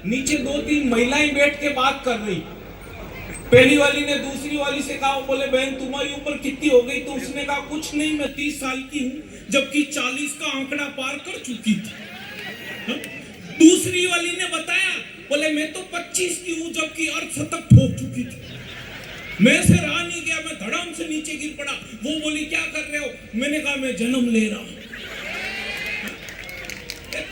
नीचे 2-3 महिलाएं बैठ के बात कर रही। पहली वाली ने दूसरी वाली से कहा, बोले बहन तुम्हारी उम्र कितनी हो गई? तो उसने कहा कुछ नहीं, मैं 30 साल की हूँ, जबकि 40 का आंकड़ा पार कर चुकी थी। दूसरी वाली ने बताया, बोले मैं तो 25 की हूँ, जबकि अर्धशतक ठोक चुकी थी। मैं से रहा नहीं गया, मैं धड़ाम से नीचे गिर पड़ा। वो बोली क्या कर रहे हो? मैंने कहा मैं जन्म ले रहा हूँ।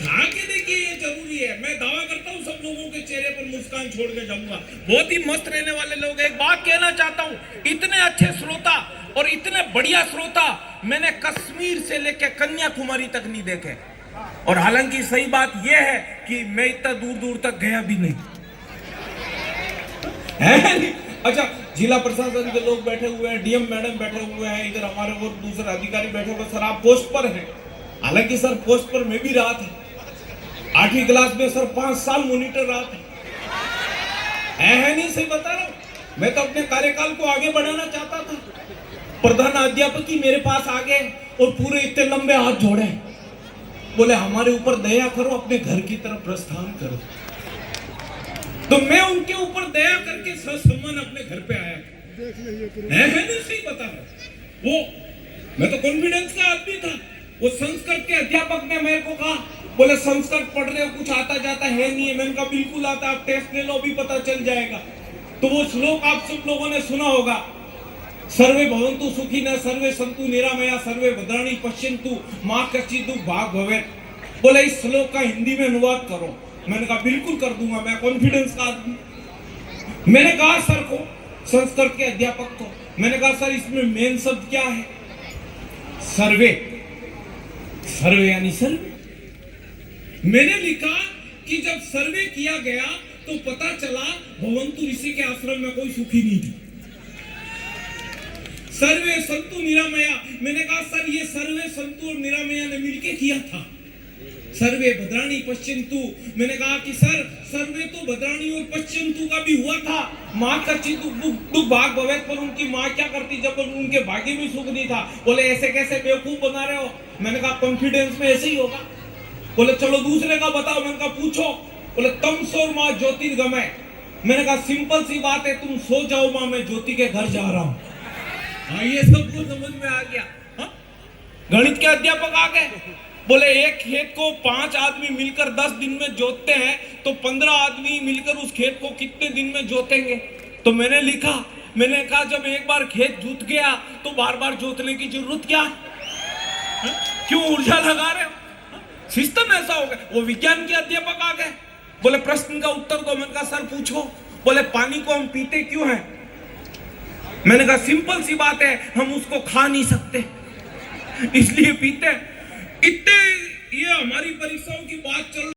था कि देखिए ये जरूरी है। मैं दावा करता हूँ सब लोगों के चेहरे पर मुस्कान छोड़ के जाऊंगा। बहुत ही मस्त रहने वाले लोग। एक बात कहना चाहता हूँ, इतने अच्छे श्रोता और इतने बढ़िया श्रोता मैंने कश्मीर से लेकर कन्याकुमारी तक नहीं देखे। और हालांकि सही बात यह है कि मैं इतना दूर दूर तक गया भी नहीं है। अच्छा, जिला प्रशासन के लोग बैठे हुए हैं, डीएम मैडम बैठे हुए हैं, इधर हमारे और दूसरे अधिकारी बैठे हुए। सर आप पोस्ट पर हैं। हालांकि सर पोस्ट पर मैं भी रहा था। 8वीं क्लास में सर 5 साल मॉनिटर रहा था। है नहीं, सही बता रहा हूं। मैं तो अपने कार्यकाल को आगे बढ़ाना चाहता था। प्रधान अध्यापक ही मेरे पास आ गए और पूरे इतने लंबे हाथ जोड़े, बोले हमारे ऊपर दया करो, अपने घर की तरफ प्रस्थान करो। तो मैं उनके ऊपर दया करके ससम्मान अपने घर पे आया। है नहीं, सही बता रहा। वो मैं तो कॉन्फिडेंस का आदमी था। वो संस्कृत के अध्यापक ने मेरे को कहा, बोले संस्कृत पढ़ रहे हो, कुछ आता जाता है नहीं है? मैंने कहा बिल्कुल आता, आप टेस्ट ले लो, अभी पता चल जाएगा। तो वो श्लोक आप सब लोगों ने सुना होगा, सर्वे भवन्तु सुखिनः, सर्वे सन्तु निरामया, सर्वे भद्राणि पश्यन्तु, मा कश्चित् दुःख भाग् भवेत्। बोले इस श्लोक का हिंदी में अनुवाद करो। मैंने कहा बिल्कुल कर दूंगा, मैं कॉन्फिडेंस का आदमी। मैंने कहा सर को, संस्कृत के अध्यापक को, मैंने कहा सर इसमें मेन शब्द क्या है? सर्वे। सर्वे यानी सर्वे। मैंने लिखा कि जब सर्वे किया गया तो पता चला भवंतु ऋषि के आश्रम में कोई सुखी नहीं था। सर्वे संतु निरामया, मैंने कहा सर ये सर्वे संतु और निरामया ने मिलके किया था। सर्वे भद्राणि पश्यन्तु, मैंने कहा कि सर सर्वे तो भद्राणि और पश्यन्तु का भी हुआ था। माँ का दुःख भाग् भवेत्, पर उनकी माँ क्या करती जब उनके भाग्य में सुख नहीं था? बोले ऐसे कैसे बेवकूफ बना रहे हो? मैंने कहा कॉन्फिडेंस में ऐसे ही होगा। बोले चलो दूसरे का बताओ। मैंने कहा पूछो। बोले तम सोर माँ ज्योतिर्गमय। मैंने कहा सिंपल सी बात है, तुम सो जाओ माँ, मैं ज्योति के घर जा रहा हूँ। हाँ, ये सबको समझ में आ गया। हाँ? गणित के अध्यापक आ गए, बोले एक खेत को 5 आदमी मिलकर 10 दिन में जोतते हैं, तो 15 आदमी मिलकर उस खेत को कितने दिन में जोतेंगे? तो मैंने लिखा, मैंने कहा जब एक बार खेत जुत गया तो बार बार जोतने की जरूरत क्या है? क्यों ऊर्जा लगा रहे हो? सिस्टम ऐसा हो गया। वो विज्ञान के अध्यापक आ गए, बोले प्रश्न का उत्तर दो। मैंने कहा सर पूछो। बोले पानी को हम पीते क्यों हैं? मैंने कहा सिंपल सी बात है, हम उसको खा नहीं सकते इसलिए पीते। इतने ये हमारी परीक्षाओं की बात चल